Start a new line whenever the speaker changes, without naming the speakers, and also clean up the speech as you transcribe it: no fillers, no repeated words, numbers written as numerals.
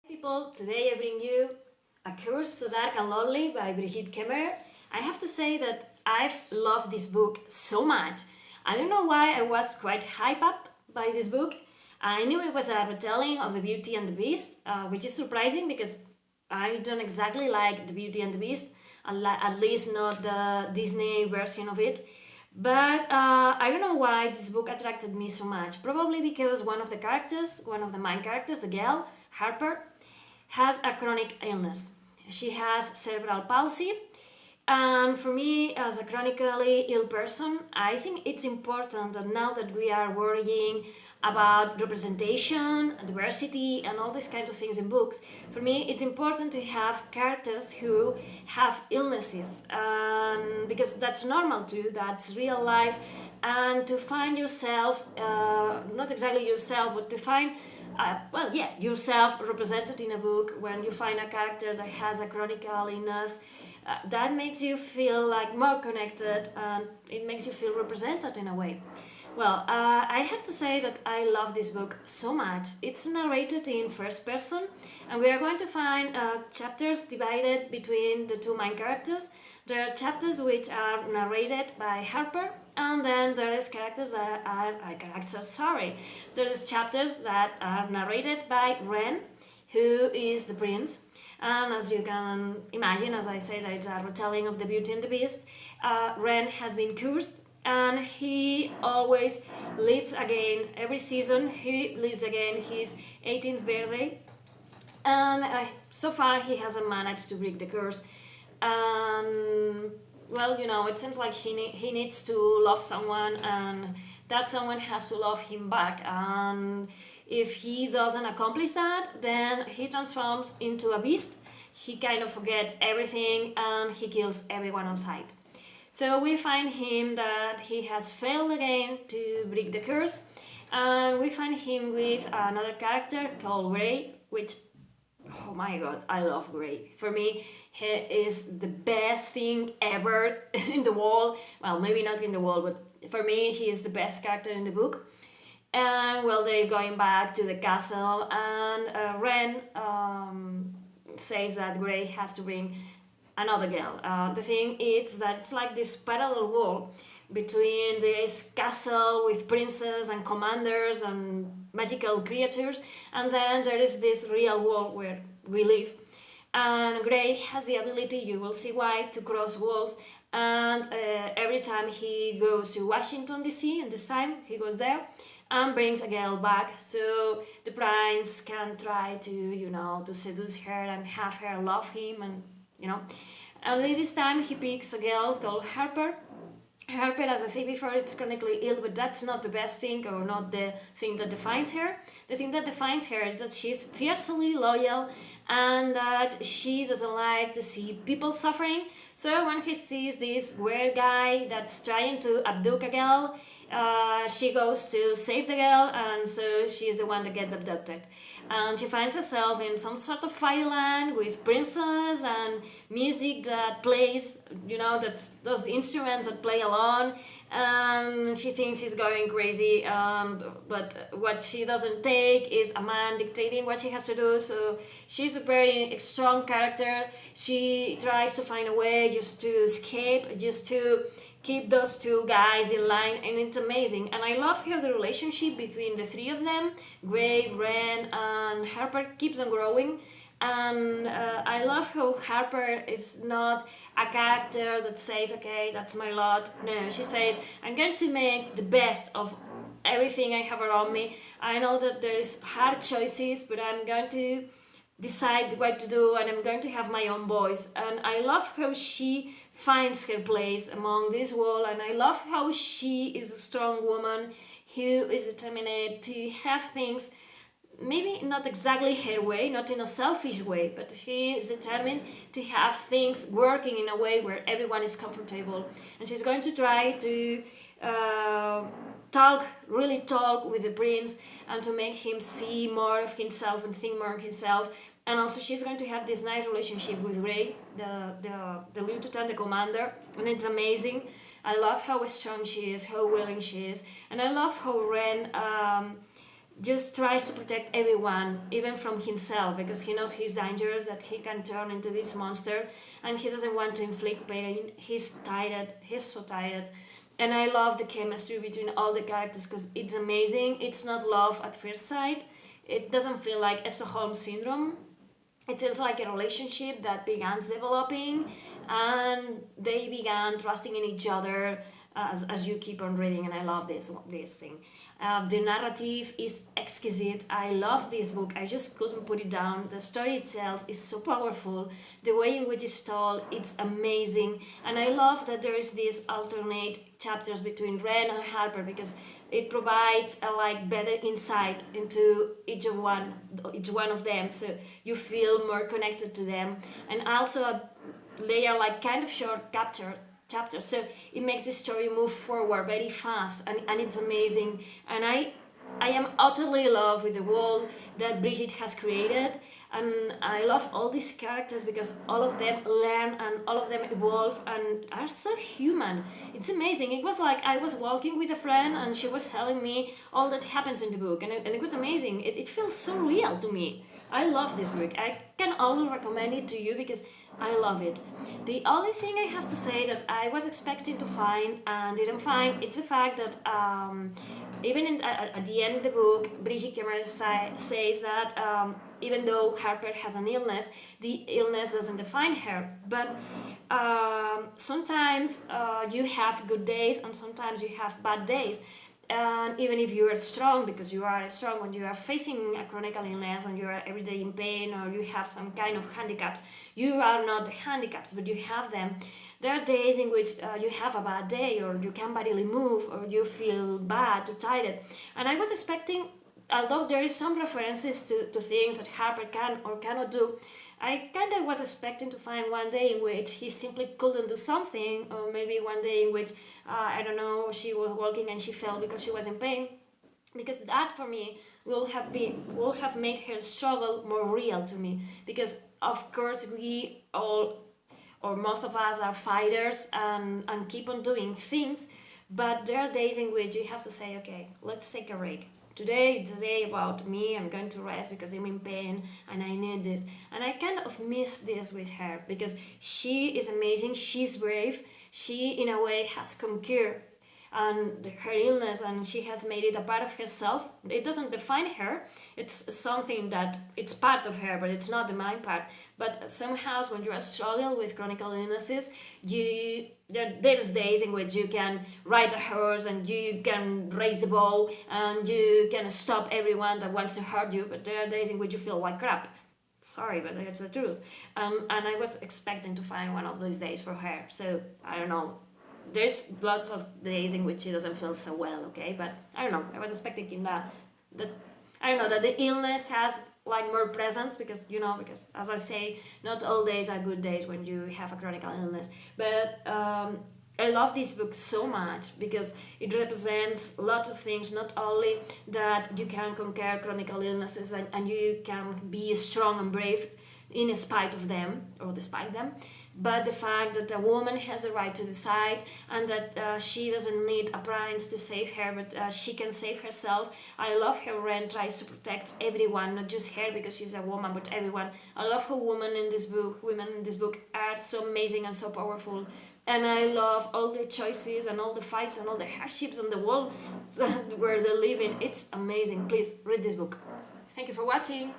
People, today I bring you A Curse So Dark and Lonely by Brigid Kemmerer. I have to say that I've loved this book so much. I don't know why I was quite hyped up by this book. I knew it was a retelling of The Beauty and the Beast, which is surprising because I don't exactly like The Beauty and the Beast, at least not the Disney version of it. But I don't know why this book attracted me so much. Probably because one of the main characters, the girl, Harper, has a chronic illness. She has cerebral palsy, and for me, as a chronically ill person, I think it's important that now that we are worrying about representation, diversity, and all these kinds of things in books, for me, it's important to have characters who have illnesses, because that's normal too, that's real life, and to find yourself, not exactly yourself, but to find yourself represented in a book when you find a character that has a chronic illness. That makes you feel like more connected and it makes you feel represented in a way. Well, I have to say that I love this book so much. It's narrated in first person, and we are going to find chapters divided between the two main characters. There are chapters which are narrated by Harper, and then there is there is chapters that are narrated by Rhen, who is the prince. And as you can imagine, as I said, it's a retelling of The Beauty and the Beast. Rhen has been cursed, and he always lives again. Every season, he lives again his 18th birthday. And so far, he hasn't managed to break the curse. And well, it seems like he needs to love someone, and that someone has to love him back. And if he doesn't accomplish that, then he transforms into a beast. He kind of forgets everything and he kills everyone on sight. So we find him that he has failed again to break the curse, and we find him with another character called Grey, which, oh my god, I love Grey. For me, he is the best thing ever in the world. Well, maybe not in the world, but for me, he is the best character in the book. And well, they're going back to the castle, and Rhen says that Grey has to bring another girl. The thing is that it's like this parallel world between this castle with princes and commanders and magical creatures, and then there is this real world where we live. And Grey has the ability, you will see why, to cross walls. And every time he goes to Washington DC, and this time he goes there and brings a girl back, so the prince can try to seduce her and have her love him, and only this time he picks a girl called Harper. Harper, as I said before, it's chronically ill, but that's not the best thing or not the thing that defines her. The thing that defines her is that she's fiercely loyal and that she doesn't like to see people suffering. So when he sees this weird guy that's trying to abduct a girl, she goes to save the girl, and so she's the one that gets abducted. And she finds herself in some sort of fairyland with princes and music that plays, that's those instruments that play along, and she thinks she's going crazy, but what she doesn't take is a man dictating what she has to do. So she's a very strong character. She tries to find a way just to escape, just to keep those two guys in line, and it's amazing. And I love how the relationship between the three of them, Grey, Rhen, and Harper, keeps on growing. And I love how Harper is not a character that says, okay, that's my lot. No, she says, I'm going to make the best of everything I have around me. I know that there is hard choices, but I'm going to decide what to do, and I'm going to have my own voice. And I love how she finds her place among this world, and I love how she is a strong woman who is determined to have things maybe not exactly her way, not in a selfish way, but she is determined to have things working in a way where everyone is comfortable. And she's going to try to really talk with the prince, and to make him see more of himself and think more of himself. And also she's going to have this nice relationship with Grey, the lieutenant, the commander, and it's amazing. I love how strong she is, how willing she is, and I love how Rhen just tries to protect everyone, even from himself, because he knows he's dangerous, that he can turn into this monster, and he doesn't want to inflict pain. He's tired, he's so tired. And I love the chemistry between all the characters because it's amazing. It's not love at first sight. It doesn't feel like a Stockholm syndrome. It feels like a relationship that began developing, and they began trusting in each other as you keep on reading. And I love this thing. The narrative is exquisite. I love this book. I just couldn't put it down. The story itself is so powerful. The way in which it's told, it's amazing. And I love that there is these alternate chapters between Rhen and Harper, because it provides a like better insight into each one of them, so you feel more connected to them. And also they are like kind of short chapters, so it makes the story move forward very fast, and it's amazing. And I am utterly in love with the world that Brigid has created, and I love all these characters because all of them learn and all of them evolve and are so human. It's amazing. It was like I was walking with a friend and she was telling me all that happens in the book, and it was amazing. It feels so real to me. I love this book. I can only recommend it to you because I love it. The only thing I have to say that I was expecting to find and didn't find, it's the fact that even at the end of the book, Brigid Kemmerer says that even though Harper has an illness, the illness doesn't define her. But sometimes you have good days and sometimes you have bad days. And even if you are strong, because you are strong when you are facing a chronic illness and you are every day in pain, or you have some kind of handicaps, you are not the handicaps, but you have them. There are days in which you have a bad day, or you can barely move, or you feel bad or tired. And I was expecting, although there is some references to things that Harper can or cannot do, I kind of was expecting to find one day in which he simply couldn't do something, or maybe one day in which, I don't know, she was walking and she fell because she was in pain. Because that for me will have made her struggle more real to me. Because of course we all, or most of us, are fighters and keep on doing things, but there are days in which you have to say, okay, let's take a break. Today it's a day about me. I'm going to rest because I'm in pain and I need this. And I kind of miss this with her because she is amazing. She's brave. She, in a way, has conquered and her illness, and she has made it a part of herself. It doesn't define her. It's something that it's part of her, but it's not the main part. But somehow when you are struggling with chronic illnesses, there's days in which you can ride a horse and you can raise the bow and you can stop everyone that wants to hurt you, but there are days in which you feel like crap. Sorry, but that's the truth. And I was expecting to find one of those days for her. So I don't know. There's lots of days in which she doesn't feel so well, okay? But I don't know. I was expecting that I don't know, that the illness has like more presence because as I say, not all days are good days when you have a chronic illness. But I love this book so much because it represents lots of things, not only that you can conquer chronic illnesses and you can be strong and brave in spite of them or despite them, but the fact that a woman has the right to decide and that she doesn't need a prince to save her, but she can save herself. I love how Rhen tries to protect everyone, not just her because she's a woman, but everyone. I love how women in this book are so amazing and so powerful. And I love all the choices and all the fights and all the hardships and the world where they live in. It's amazing. Please read this book. Thank you for watching.